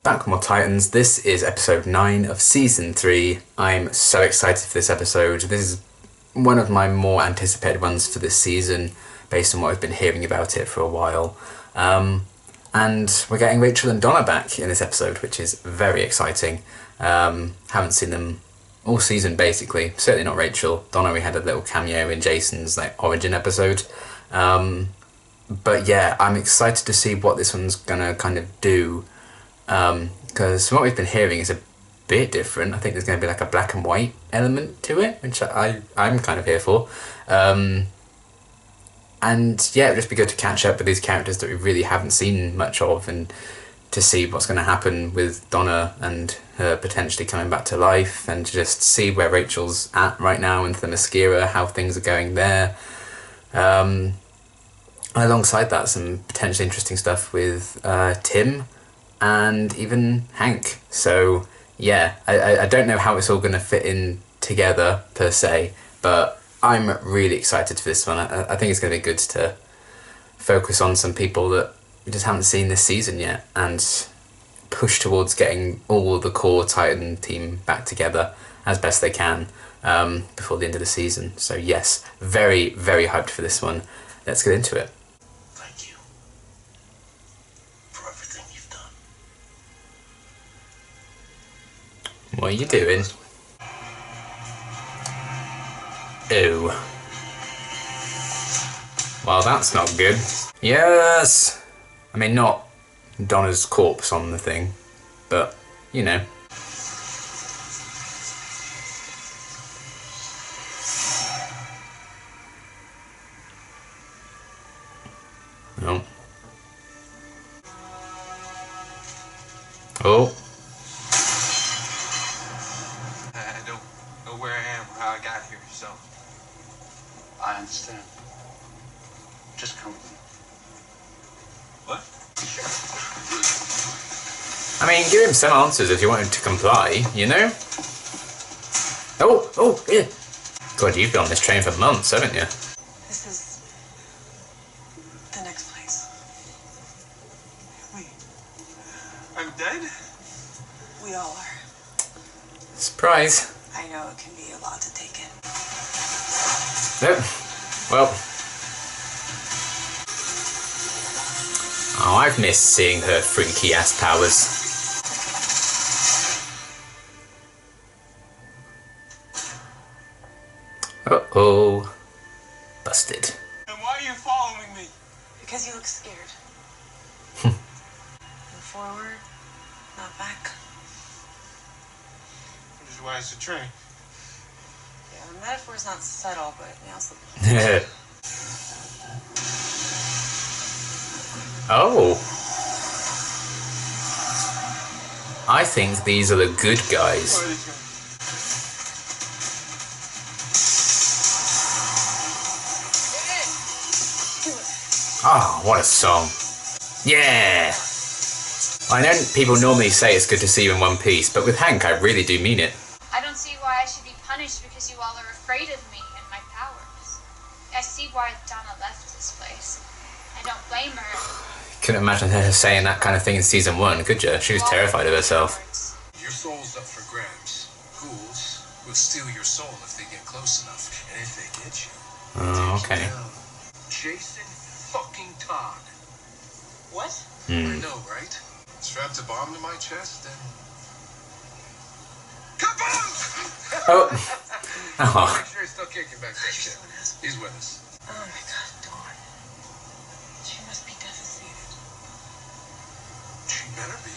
Back with more Titans. This is episode 9 of season 3. I'm so excited for this episode. This is one of my more anticipated ones for this season, based on what I've been hearing about it for a while. And we're getting Rachel and Donna back in this episode, which is very exciting. Haven't seen them all season, basically. Certainly not Rachel. Donna, we had a little cameo in Jason's origin episode. But yeah, I'm excited to see what this one's gonna kind of do. Because from what we've been hearing is a bit different. I think there's going to be like a black and white element to it, which I'm kind of here for. And yeah, it'd just be good to catch up with these characters that we really haven't seen much of, and to see what's going to happen with Donna and her potentially coming back to life, and to just see where Rachel's at right now in the Themyscira, how things are going there. Alongside that, some potentially interesting stuff with Tim and even Hank. So yeah, I don't know how it's all going to fit in together per se, but I'm really excited for this one. I think it's going to be good to focus on some people that we just haven't seen this season yet, and push towards getting all the core Titan team back together as best they can before the end of the season. So yes, very, very hyped for this one. Let's get into it. What are you doing? Oh. Well, that's not good. Yes! I mean, not Donna's corpse on the thing, but, you know. No. Oh. I understand. Just come with me. What? I mean, give him some answers if you want him to comply, you know? Oh, yeah. God, you've been on this train for months, haven't you? This is the next place. Wait. I'm dead? We all are. Surprise. I know it can be a lot to take in. Nope. Well. Oh, I've missed seeing her freaky ass powers. Uh-oh. Busted. And why are you following me? Because you look scared. Move forward, not back. Which is why it's a train. Yeah, the metaphor is not subtle, but it nails the Yeah. Oh. I think these are the good guys. Where are these guys? Oh, what a song. Yeah. I know people normally say it's good to see you in one piece, but with Hank, I really do mean it. I don't see why I should be punished because you all are afraid of me and my powers. I see why Donna left this place. I don't blame her. Couldn't imagine her saying that kind of thing in season 1, could you? She was terrified of herself. Your soul's up for grabs. Ghouls will steal your soul if they get close enough. And if they get you, Oh, okay. Jason fucking Todd. What? I know, right? Strapped a bomb to my chest and... Kaboom! Oh. Oh. Make sure he's still kicking back there. He's with us. Oh my god, Dawn. She must be devastated. She better be.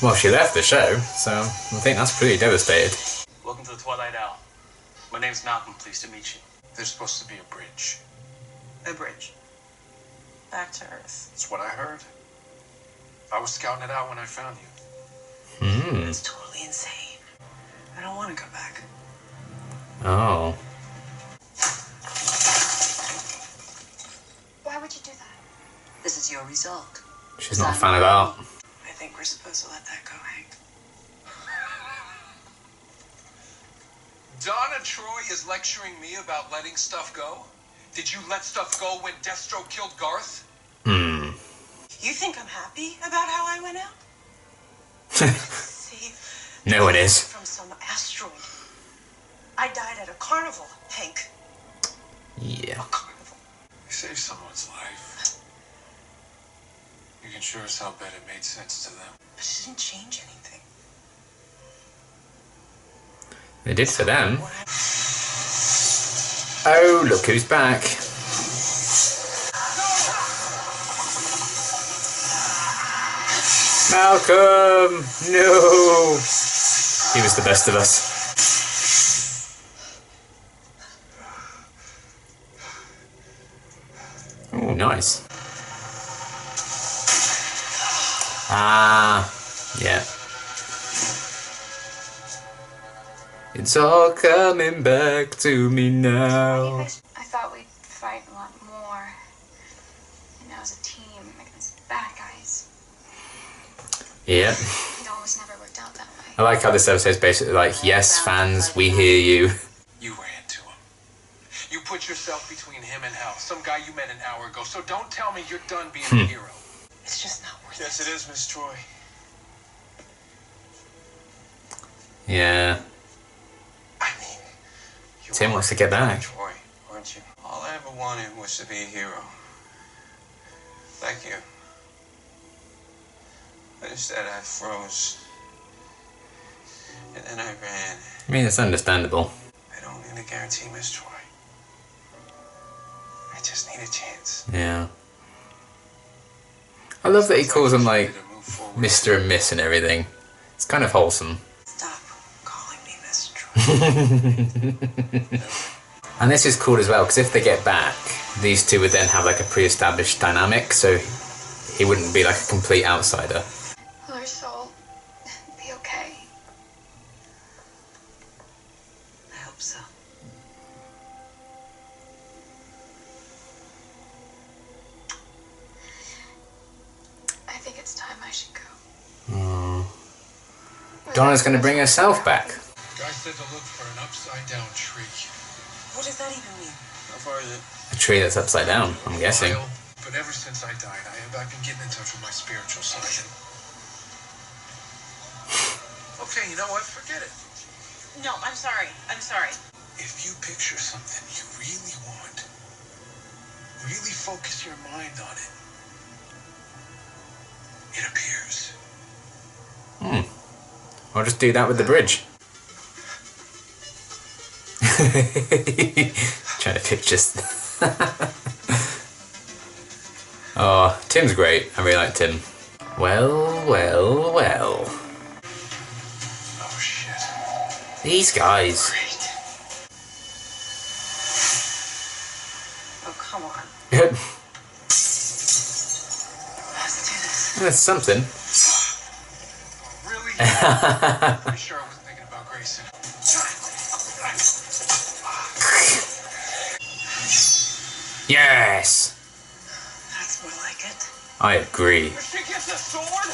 Well, she left the show, so I think that's pretty devastated. Welcome to the Twilight Owl. My name's Malcolm. Pleased to meet you. There's supposed to be a bridge. A bridge. Back to Earth. That's what I heard. I was scouting it out when I found you. It's totally insane. I don't want to go back. Oh. Why would you do that? This is your result. She's not a fan of art. I think we're supposed to let that go, Hank. Donna Troy is lecturing me about letting stuff go? Did you let stuff go when Destro killed Garth? You think I'm happy about how I went out? See, No one is. from some asteroid. I died at a carnival, Hank. Yeah. A carnival. You saved someone's life. You can sure as hell bet it made sense to them. But it didn't change anything. They did for them. What I- Oh, look who's back. Malcolm! No! He was the best of us. Oh, nice. Ah, yeah. It's all coming back to me now. I thought we'd fight a lot more. You know, as a team against bad guys. Yeah. It always never worked out that way. I like how this episode is basically like, yes, fans, we hear you. You ran to him. You put yourself between him and hell. Some guy you met an hour ago. So don't tell me you're done being a hero. It's just not worth Yes, it. it is, Miss Troy. Yeah. I mean, you Tim were wants to get back. Troy, weren't you? All I ever wanted was to be a hero. Like you. But instead I froze. And then I ran. I mean, it's understandable. I don't need a guarantee, Miss Troy. I just need a chance. Yeah. I love that he calls him like Sounds like you should move forward. Mr. and Miss and everything. It's kind of wholesome. Stop calling me Miss Troy. And this is cool as well, because if they get back, these two would then have like a pre-established dynamic, so he wouldn't be like a complete outsider. Will her soul be okay? I hope so. I think it's time I should go. Donna's going to bring herself back. Guy said to look for an upside down tree. What does that even mean? How far is it? A tree that's upside down, I'm guessing. While, but ever since I died, I've been getting in touch with my spiritual side. Okay, you know what? Forget it. No, I'm sorry. I'm sorry. If you picture something you really want, really focus your mind on it, it appears. I'll just do that with the bridge. Trying to picture. Oh, Tim's great. I really like Tim. Well, well, well. Oh shit. These guys. Great. Oh, come on. That's Let's do this. something. Really? Pretty sure I wasn't thinking about Grayson. Yes! That's more like it. I agree. If she gets a sword?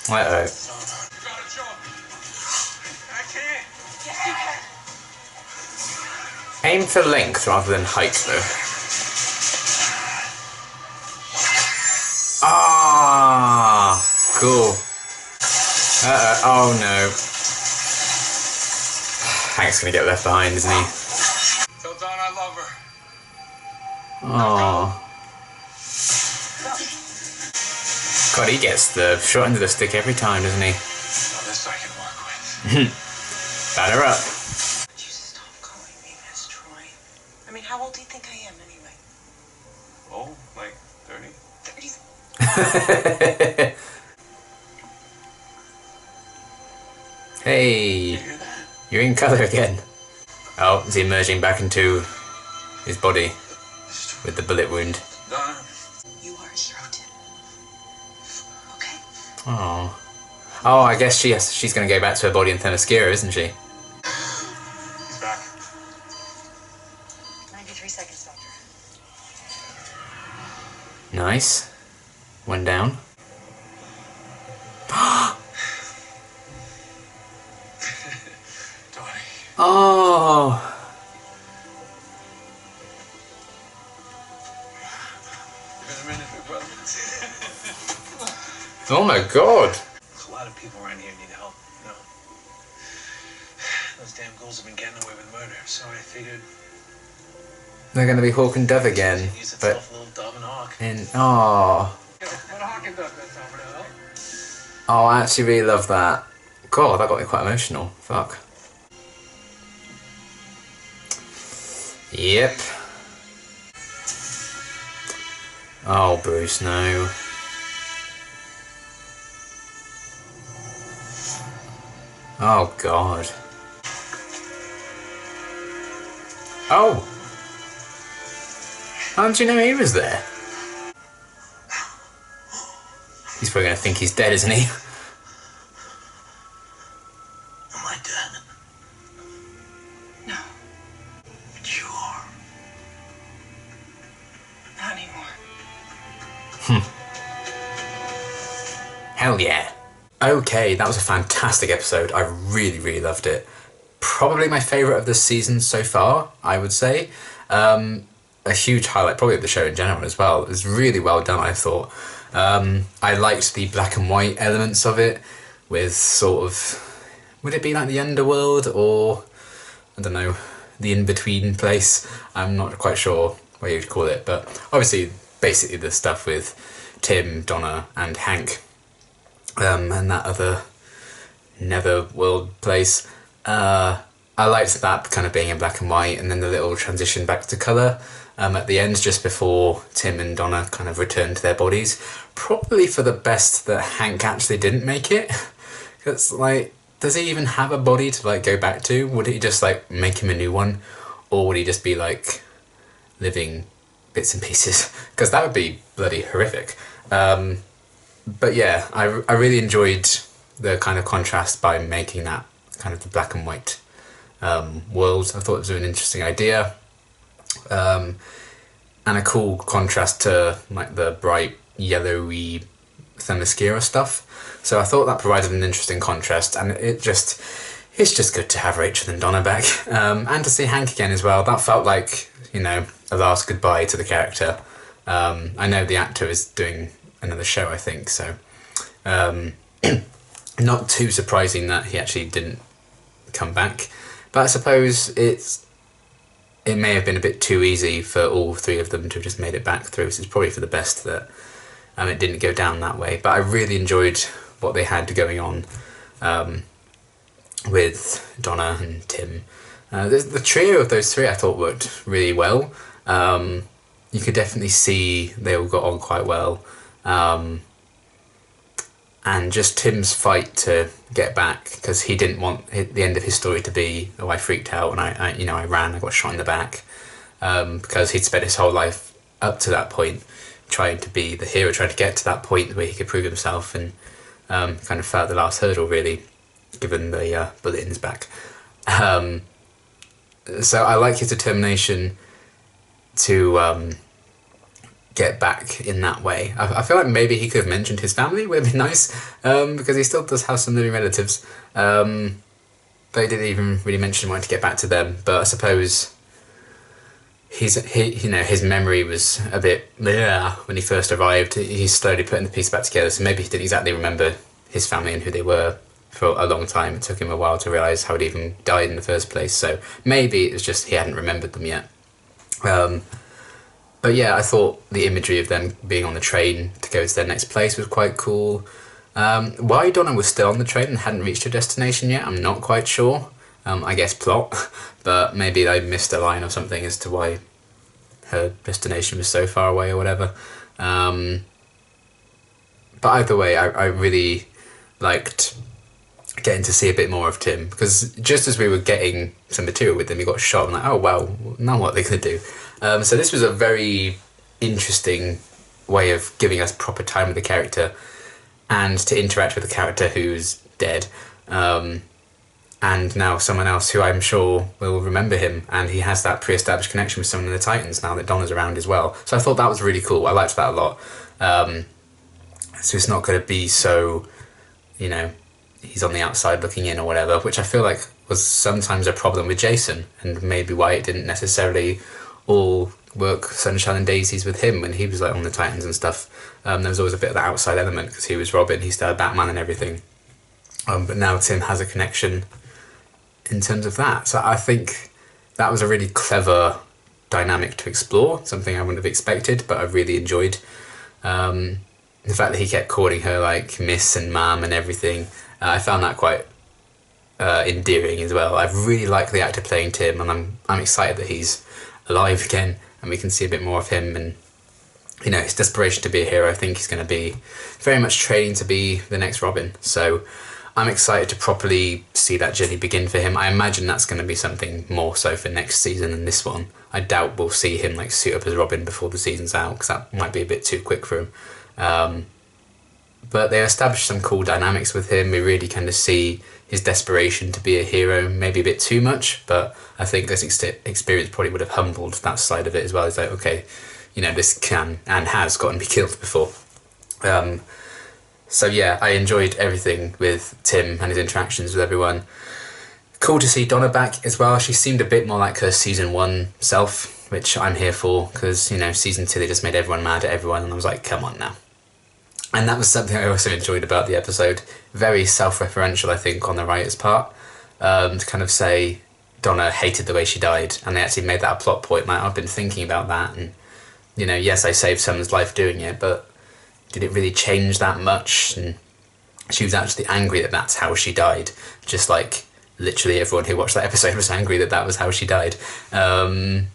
Uh-oh. Gotta jump. I can't. Yes, you can. Aim for length rather than height, though. Ah, cool. Oh no. Hank's gonna get left behind, isn't he? Tell Dawn I love her. Oh. God, he gets the short end of the stick every time, doesn't he? Now this I can work with. Batter up. Would you stop calling me Miss Troy? I mean, how old do you think I am anyway? Oh, like 30? 30s? Hey, You hear that? you're in colour again. Oh, is he emerging back into his body with the bullet wound? Donna. You are a hero, Tim. Okay? Oh. Oh, I guess she's going to go back to her body in Themyscira, isn't she? He's back. 93 seconds, Doctor. Nice. One down. Donnie. Oh. Been a minute, big brother. Oh my god. There's a lot of people around here need help, you know. Those damn ghouls have been getting away with murder, so I figured They're going to be Hawk and Dove again. use But itself a little dove and hawk. What a hawk and dove that's over there. Oh, I actually really love that. God, that got me quite emotional. Fuck. Yep. Oh, Bruce, no. Oh, God. Oh! How did you know he was there? He's probably going to think he's dead, isn't he? Am I dead? No, But you are. not anymore. Hell yeah. Okay, that was a fantastic episode. I really, really loved it. Probably my favourite of the season so far, I would say. A huge highlight, probably of the show in general as well. It was really well done, I thought. I liked the black and white elements of it, with sort of, would it be like the underworld or, I don't know, the in-between place? I'm not quite sure what you'd call it, but obviously basically the stuff with Tim, Donna and Hank, and that other netherworld place. I liked that kind of being in black and white, and then the little transition back to colour at the end, just before Tim and Donna kind of return to their bodies. Probably for the best that Hank actually didn't make it. Because, like, does he even have a body to, like, go back to? Would he just, like, make him a new one? Or would he just be, like, living bits and pieces? Because that would be bloody horrific. But yeah, I really enjoyed the kind of contrast by making that kind of the black and white world. I thought it was an interesting idea. And a cool contrast to like the bright yellowy Themyscira stuff. So I thought that provided an interesting contrast, and it's just good to have Rachel and Donna back, and to see Hank again as well. That felt like, you know, a last goodbye to the character. I know the actor is doing another show, I think, so not too surprising that he actually didn't come back. But I suppose it may have been a bit too easy for all three of them to have just made it back through, so it's probably for the best that it didn't go down that way. But I really enjoyed what they had going on with Donna and Tim. The trio of those three I thought worked really well. You could definitely see they all got on quite well. And just Tim's fight to get back, because he didn't want the end of his story to be, oh, I freaked out and I ran, I got shot in the back, because he'd spent his whole life up to that point trying to be the hero, trying to get to that point where he could prove himself, and kind of felt the last hurdle, really, given the bullet in his back. So I like his determination to get back in that way. I feel like maybe he could have mentioned his family, would have been nice, because he still does have some living relatives. They didn't even really mention wanting to get back to them, but I suppose his memory was a bit bleh when he first arrived. He's slowly putting the pieces back together, so maybe he didn't exactly remember his family and who they were for a long time. It took him a while to realise how he'd even died in the first place, so maybe it was just he hadn't remembered them yet. But yeah, I thought the imagery of them being on the train to go to their next place was quite cool. Why Donna was still on the train and hadn't reached her destination yet, I'm not quite sure. I guess plot, but maybe they missed a line or something as to why her destination was so far away or whatever. But either way, I really liked getting to see a bit more of Tim, because just as we were getting some material with him, he got shot. I'm like, oh well, now what are they going to do? So this was a very interesting way of giving us proper time with the character and to interact with a character who's dead, and now someone else who I'm sure will remember him, and he has that pre-established connection with someone in the Titans now that Donna's around as well. So I thought that was really cool. I liked that a lot. So it's not going to be so, you know, he's on the outside looking in or whatever, which I feel like was sometimes a problem with Jason, and maybe why it didn't necessarily all work Sunshine and Daisies with him when he was like on the Titans and stuff. There was always a bit of that outside element because he was Robin, he still had Batman and everything. But now Tim has a connection in terms of that. So I think that was a really clever dynamic to explore, something I wouldn't have expected, but I really enjoyed. The fact that he kept calling her like Miss and Mum and everything, I found that quite endearing as well. I really like the actor playing Tim, and I'm excited that he's alive again and we can see a bit more of him and, you know, his desperation to be a hero. I think he's going to be very much training to be the next Robin. So I'm excited to properly see that journey begin for him. I imagine that's going to be something more so for next season than this one. I doubt we'll see him like suit up as Robin before the season's out because that might be a bit too quick for him. But they established some cool dynamics with him. We really kind of see his desperation to be a hero, maybe a bit too much, but I think this experience probably would have humbled that side of it as well. It's like, okay, you know, this can and has gotten me killed before. So yeah, I enjoyed everything with Tim and his interactions with everyone. Cool to see Donna back as well. She seemed a bit more like her season 1 self, which I'm here for, because, you know, season 2 they just made everyone mad at everyone, and I was like, come on now. And that was something I also enjoyed about the episode. Very self-referential, I think, on the writer's part, to kind of say Donna hated the way she died, and they actually made that a plot point. Like, I've been thinking about that, and, you know, yes, I saved someone's life doing it, but did it really change that much? And she was actually angry that that's how she died, just like literally everyone who watched that episode was angry that that was how she died. So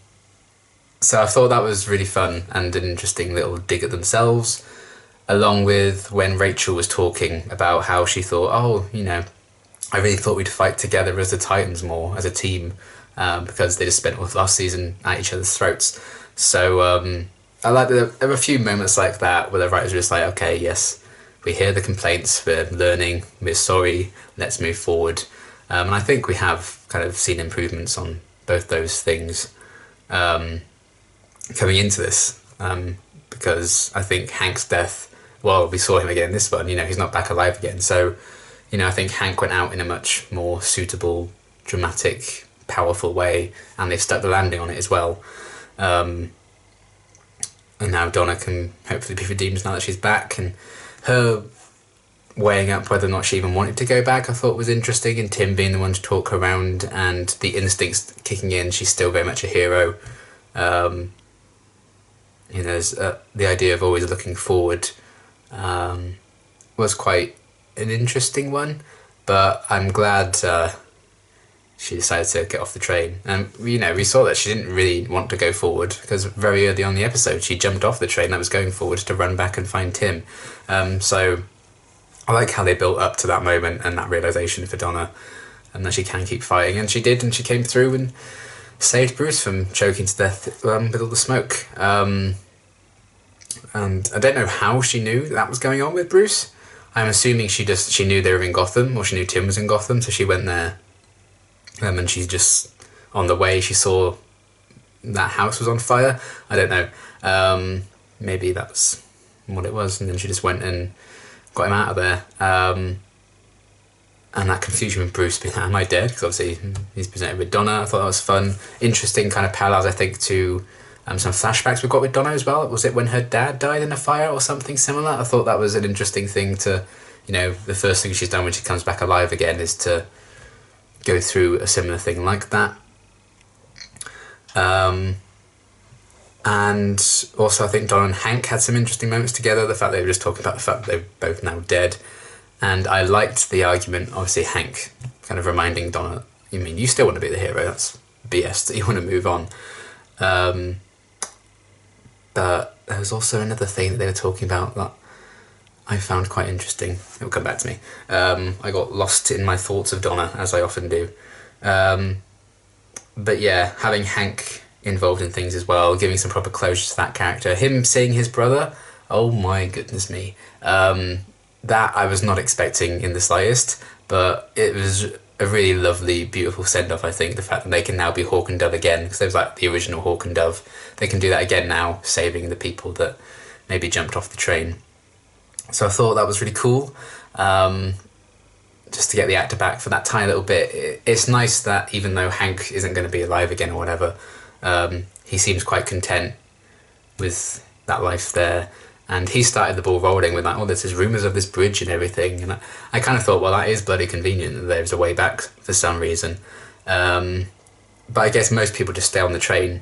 I thought that was really fun and an interesting little dig at themselves, along with when Rachel was talking about how she thought, oh, you know, I really thought we'd fight together as the Titans more, as a team, because they just spent all of last season at each other's throats. So I like that there were a few moments like that where the writers were just like, okay, yes, we hear the complaints, we're learning, we're sorry, let's move forward. And I think we have kind of seen improvements on both those things coming into this, because I think Hank's death, well, we saw him again in this one, you know, he's not back alive again. So, you know, I think Hank went out in a much more suitable, dramatic, powerful way, and they've stuck the landing on it as well. And now Donna can hopefully be redeemed now that she's back, and her weighing up whether or not she even wanted to go back I thought was interesting, and Tim being the one to talk her around and the instincts kicking in. She's still very much a hero. You know, there's, the idea of always looking forward was quite an interesting one, but I'm glad she decided to get off the train. And, you know, we saw that she didn't really want to go forward, because very early on in the episode she jumped off the train that was going forward to run back and find Tim. So I like how they built up to that moment and that realisation for Donna, and that she can keep fighting, and she did, and she came through and saved Bruce from choking to death with all the smoke. And I don't know how she knew that was going on with Bruce. I'm assuming she knew they were in Gotham, or she knew Tim was in Gotham, so she went there. And she just, on the way, she saw that house was on fire. I don't know. Maybe that's what it was. And then she just went and got him out of there. And that confusion with Bruce being, am I dead? Because obviously he's presented with Donna. I thought that was fun. Interesting kind of parallels, I think, to some flashbacks we've got with Donna as well. Was it when her dad died in a fire or something similar? I thought that was an interesting thing to, you know, the first thing she's done when she comes back alive again is to go through a similar thing like that. And also I think Donna and Hank had some interesting moments together. The fact they were just talking about the fact that they're both now dead. And I liked the argument, obviously Hank kind of reminding Donna, you mean you still want to be the hero, that's BS, that you want to move on. But there was also another thing that they were talking about that I found quite interesting. It will come back to me. I got lost in my thoughts of Donna, as I often do. But yeah, having Hank involved in things as well, giving some proper closure to that character. Him seeing his brother, oh my goodness me. That I was not expecting in the slightest, but it was a really lovely, beautiful send-off, I think. The fact that they can now be Hawk and Dove again, because there was like the original Hawk and Dove. They can do that again now, saving the people that maybe jumped off the train. So I thought that was really cool, just to get the actor back for that tiny little bit. It's nice that even though Hank isn't going to be alive again or whatever, he seems quite content with that life there. And he started the ball rolling with like, oh, there's rumours of this bridge and everything. And I kind of thought, well, that is bloody convenient that there's a way back for some reason. But I guess most people just stay on the train.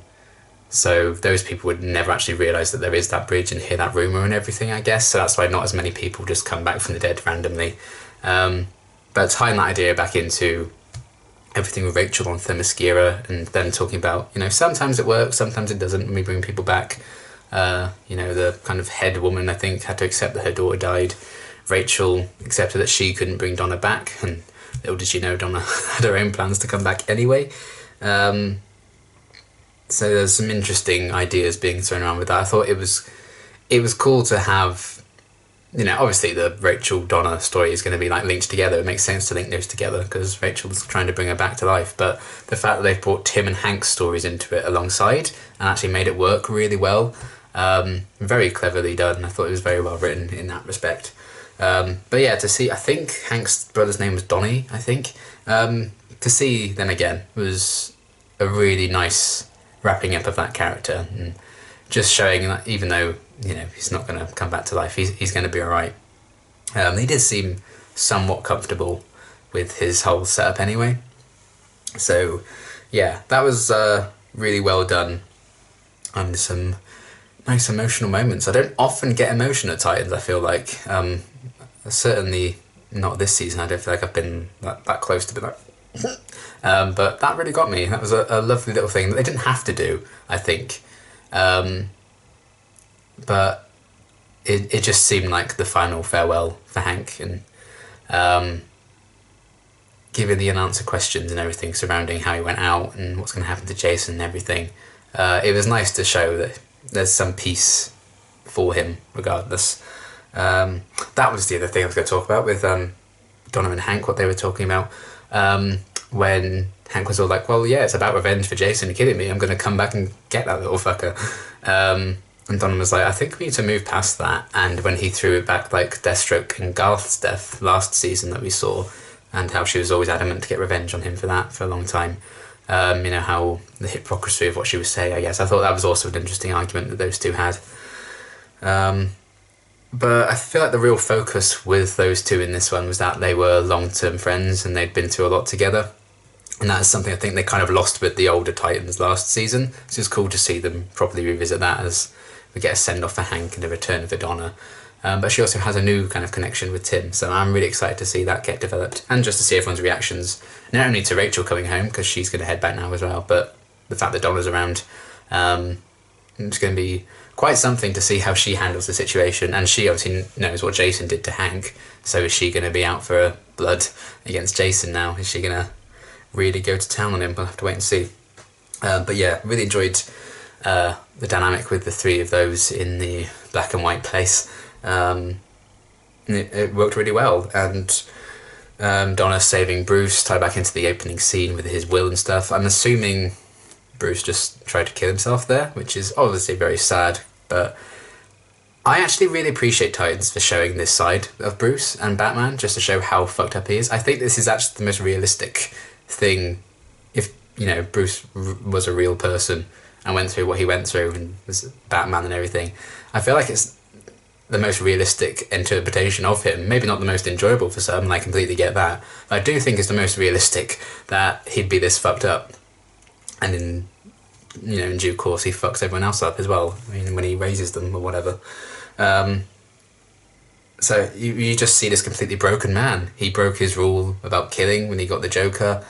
So those people would never actually realise that there is that bridge and hear that rumour and everything, I guess. So that's why not as many people just come back from the dead randomly. But tying that idea back into everything with Rachel on Themyscira and then talking about, you know, sometimes it works, sometimes it doesn't when we bring people back. You know, the kind of head woman, I think, had to accept that her daughter died. Rachel accepted that she couldn't bring Donna back, and little did she know Donna had her own plans to come back anyway. So there's some interesting ideas being thrown around with that. I thought it was cool to have, you know, obviously the Rachel Donna story is going to be like linked together. It makes sense to link those together because Rachel's trying to bring her back to life. But the fact that they've brought Tim and Hank's stories into it alongside and actually made it work really well, very cleverly done. I thought it was very well written in that respect. But yeah, to see, I think Hank's brother's name was Donnie, I think. To see them again was a really nice wrapping up of that character and just showing that even though, you know, he's not going to come back to life, he's going to be alright. He did seem somewhat comfortable with his whole setup anyway. So yeah, that was really well done and some nice emotional moments. I don't often get emotion at Titans, I feel like. Certainly not this season. I don't feel like I've been that close to be like... but that really got me. That was a lovely little thing that they didn't have to do, I think. But it just seemed like the final farewell for Hank, and given the unanswered questions and everything surrounding how he went out and what's going to happen to Jason and everything, it was nice to show that there's some peace for him regardless. That was the other thing I was going to talk about with Donna and Hank, what they were talking about. When Hank was all like, well, yeah, it's about revenge for Jason killing me. I'm going to come back and get that little fucker. And Donna was like, I think we need to move past that. And when he threw it back like Deathstroke and Garth's death last season that we saw, and how she was always adamant to get revenge on him for that for a long time. You know, how the hypocrisy of what she was saying, I guess. I thought that was also an interesting argument that those two had. But I feel like the real focus with those two in this one was that they were long-term friends and they'd been through a lot together. And that's something I think they kind of lost with the older Titans last season. So it's cool to see them properly revisit that as we get a send-off for Hank and a return for Donna. But she also has a new kind of connection with Tim, so I'm really excited to see that get developed. And just to see everyone's reactions, not only to Rachel coming home, because she's going to head back now as well, but the fact that Donna's around. It's going to be quite something to see how she handles the situation, and she obviously knows what Jason did to Hank, so is she going to be out for blood against Jason now? Is she going to really go to town on him? We'll have to wait and see. But yeah, really enjoyed the dynamic with the three of those in the black and white place. It worked really well, and Donna saving Bruce, tie back into the opening scene with his will and stuff. I'm assuming Bruce just tried to kill himself there, which is obviously very sad, but I actually really appreciate Titans for showing this side of Bruce and Batman, just to show how fucked up he is. I think this is actually the most realistic thing. If, you know, Bruce was a real person and went through what he went through and was Batman and everything, I feel like it's the most realistic interpretation of him. Maybe not the most enjoyable for some, and I completely get that, but I do think it's the most realistic that he'd be this fucked up. And in, you know, in due course, he fucks everyone else up as well. I mean, when he raises them or whatever. So you just see this completely broken man. He broke his rule about killing when he got the Joker,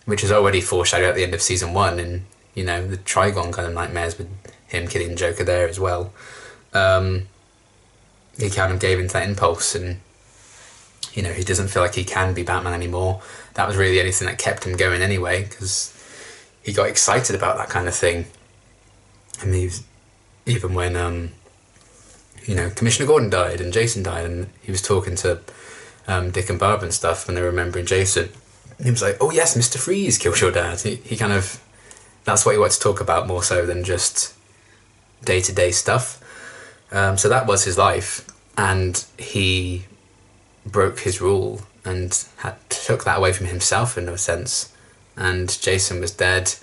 which is already foreshadowed at the end of season 1, and, you know, the Trigon kind of nightmares with him killing the Joker there as well. He kind of gave into that impulse, and, you know, he doesn't feel like he can be Batman anymore. That was really the only thing that kept him going anyway, because he got excited about that kind of thing. I mean, even when, you know, Commissioner Gordon died and Jason died, and he was talking to Dick and Barb and stuff when they were remembering Jason, he was like, oh yes, Mr. Freeze killed your dad. He kind of, that's what he wanted to talk about more so than just day-to-day stuff. So that was his life, and he broke his rule and took that away from himself in a sense. And Jason was dead,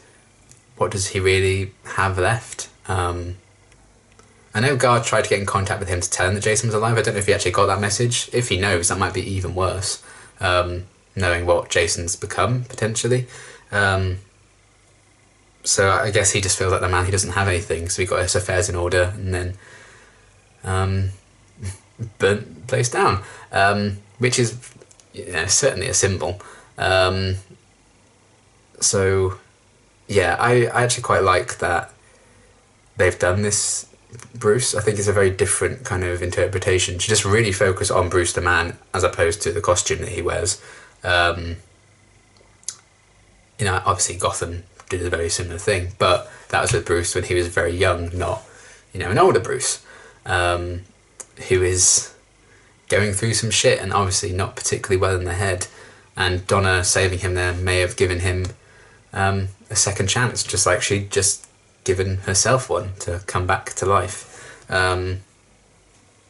what does he really have left? I know Gar tried to get in contact with him to tell him that Jason was alive. I don't know if he actually got that message. If he knows, that might be even worse, knowing what Jason's become, potentially. So I guess he just feels like the man, he doesn't have anything, so he got his affairs in order and then burnt the place down, which is, certainly a symbol. So yeah, I actually quite like that they've done this Bruce. I think it's a very different kind of interpretation to just really focus on Bruce the man as opposed to the costume that he wears. Obviously Gotham did a very similar thing, but that was with Bruce when he was very young, not, an older Bruce, who is going through some shit and obviously not particularly well in the head. And Donna saving him there may have given him a second chance, just like she'd just given herself one to come back to life.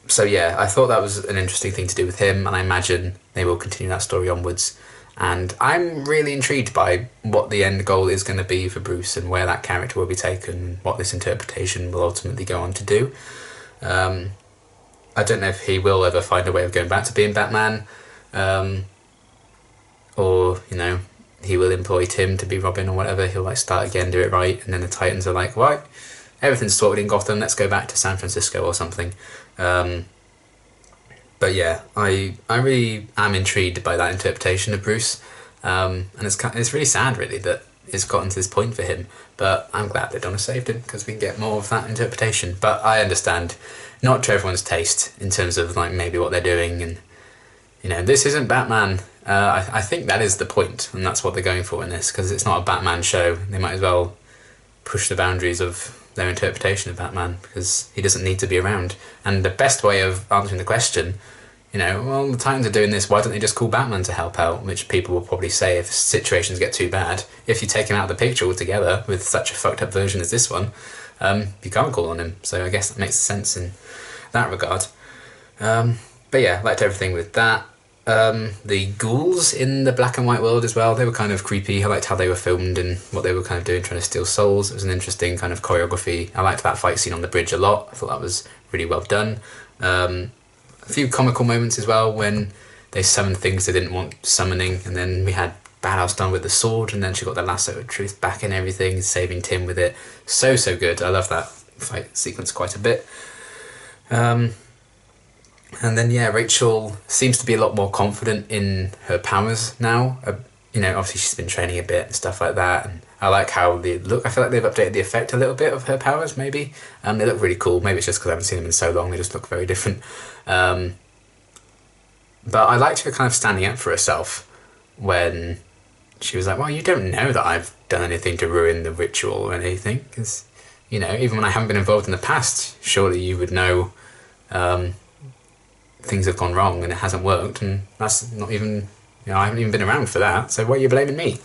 So yeah, I thought that was an interesting thing to do with him, and I imagine they will continue that story onwards. And I'm really intrigued by what the end goal is going to be for Bruce and where that character will be taken, what this interpretation will ultimately go on to do. I don't know if he will ever find a way of going back to being Batman, or, he will employ Tim to be Robin or whatever. He'll start again, do it right, and then the Titans are like, right, everything's sorted in Gotham, let's go back to San Francisco or something. But yeah, I really am intrigued by that interpretation of Bruce, and it's really sad really that it's gotten to this point for him, but I'm glad that Donna saved him because we can get more of that interpretation. But I understand, not to everyone's taste in terms of maybe what they're doing, and this isn't Batman. I think that is the point, and that's what they're going for in this, because it's not a Batman show. They might as well push the boundaries of their interpretation of Batman, because he doesn't need to be around. And the best way of answering the question, the Titans are doing this, why don't they just call Batman to help out? Which people will probably say if situations get too bad. If you take him out of the picture altogether with such a fucked up version as this one, you can't call on him. So I guess that makes sense in that regard. But yeah, I liked everything with that. The ghouls in the black and white world as well, they were kind of creepy. I liked how they were filmed and what they were kind of doing, trying to steal souls. It was an interesting kind of choreography. I liked that fight scene on the bridge a lot. I thought that was really well done. A few comical moments as well when they summoned things they didn't want summoning, and then we had Badass done with the sword, and then she got the lasso of truth back and everything, saving Tim with it. So good. I love that fight sequence quite a bit. And then Rachel seems to be a lot more confident in her powers now. Obviously she's been training a bit and stuff like that, and I like how they look. I feel like they've updated the effect a little bit of her powers, maybe. They look really cool. Maybe it's just because I haven't seen them in so long, they just look very different. But I liked her kind of standing up for herself when she was like, well, you don't know that I've done anything to ruin the ritual or anything, because, even when I haven't been involved in the past, surely you would know things have gone wrong and it hasn't worked, and that's not even, I haven't even been around for that, so why are you blaming me?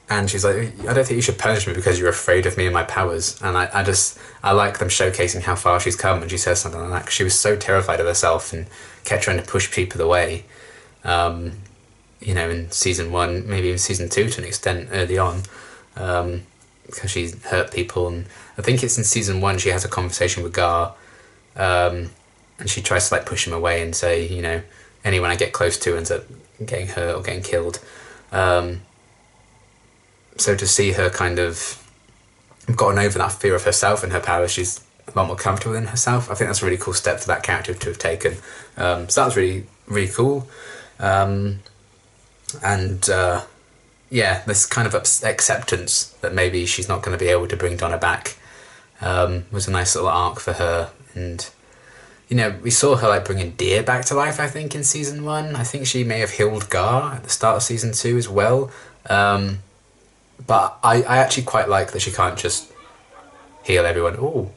And she's like, I don't think you should punish me because you're afraid of me and my powers. And I like them showcasing how far she's come when she says something like that, because she was so terrified of herself and kept trying to push people away, in season 1, maybe even season 2 to an extent early on, because she's hurt people. And I think it's in season 1 she has a conversation with Gar, and she tries to push him away and say, anyone I get close to ends up getting hurt or getting killed. So to see her kind of gotten over that fear of herself and her powers, she's a lot more comfortable in herself. I think that's a really cool step for that character to have taken. So that was really, really cool. This kind of acceptance that maybe she's not going to be able to bring Donna back was a nice little arc for her. And we saw her bringing Deer back to life, I think, in season 1. I think she may have healed Gar at the start of season 2 as well. But I actually quite like that she can't just heal everyone. Ooh,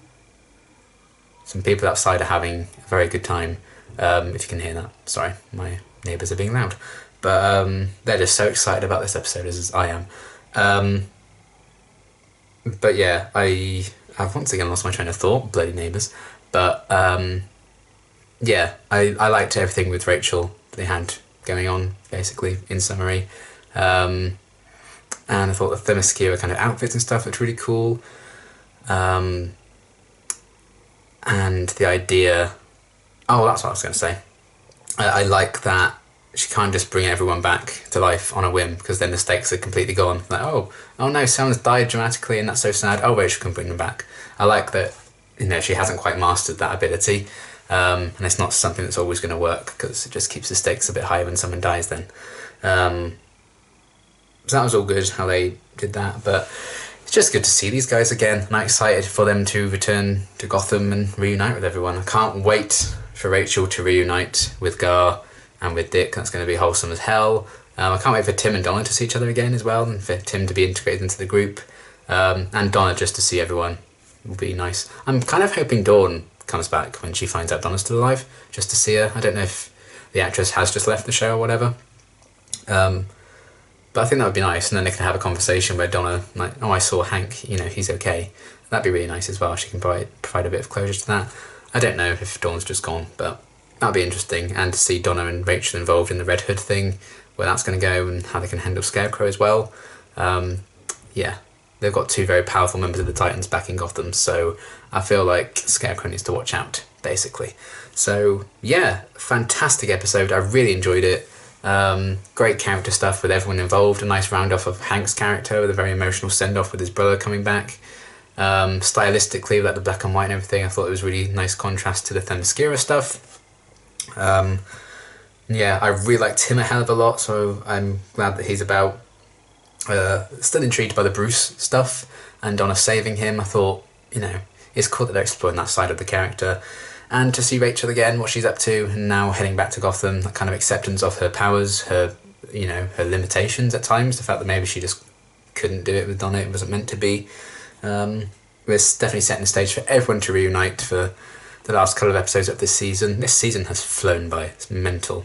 some people outside are having a very good time, if you can hear that. Sorry, my neighbours are being loud. But they're just so excited about this episode as I am. But yeah, I've once again lost my train of thought, bloody neighbours. But I liked everything with Rachel they had going on, basically, in summary. and I thought the Themyscira kind of outfits and stuff looked really cool. And the idea... Oh, that's what I was going to say. I like that she can't just bring everyone back to life on a whim, because then the stakes are completely gone. Like, oh no, someone's died dramatically and that's so sad. Oh, Rachel can bring them back. I like that, she hasn't quite mastered that ability. And it's not something that's always going to work, because it just keeps the stakes a bit higher when someone dies then. So that was all good, how they did that. But it's just good to see these guys again. I'm excited for them to return to Gotham and reunite with everyone. I can't wait for Rachel to reunite with Gar and with Dick. That's going to be wholesome as hell. I can't wait for Tim and Donna to see each other again as well, and for Tim to be integrated into the group. And Donna just to see everyone will be nice. I'm kind of hoping Dawn comes back when she finds out Donna's still alive, just to see her. I don't know if the actress has just left the show or whatever. But I think that would be nice, and then they can have a conversation where Donna, like, oh, I saw Hank, he's okay. That'd be really nice as well. She can provide a bit of closure to that. I don't know if Dawn's just gone, but that'd be interesting. And to see Donna and Rachel involved in the Red Hood thing, where that's going to go, and how they can handle Scarecrow as well. Yeah, they've got two very powerful members of the Titans back in Gotham, so I feel like Scarecrow needs to watch out, basically. So yeah, fantastic episode. I really enjoyed it. Great character stuff with everyone involved. A nice round-off of Hank's character with a very emotional send-off with his brother coming back. Stylistically, like the black and white and everything, I thought it was really nice contrast to the Themyscira stuff. Yeah, I really liked him a hell of a lot, so I'm glad that he's about. Still intrigued by the Bruce stuff and Donna saving him. I thought, it's cool that they're exploring that side of the character. And to see Rachel again, what she's up to, and now heading back to Gotham, that kind of acceptance of her powers, her limitations at times, the fact that maybe she just couldn't do it with Donna, it wasn't meant to be. It's definitely setting the stage for everyone to reunite for the last couple of episodes of this season. This season has flown by, it's mental.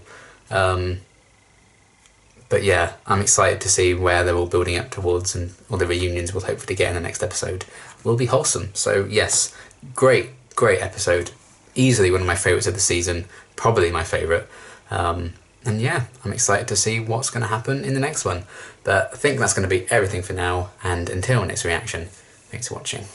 But yeah, I'm excited to see where they're all building up towards, and all the reunions we'll hopefully get in the next episode will be wholesome. So yes, great episode. Easily one of my favourites of the season, probably my favourite. And yeah, I'm excited to see what's going to happen in the next one. But I think that's going to be everything for now, and until next reaction, thanks for watching.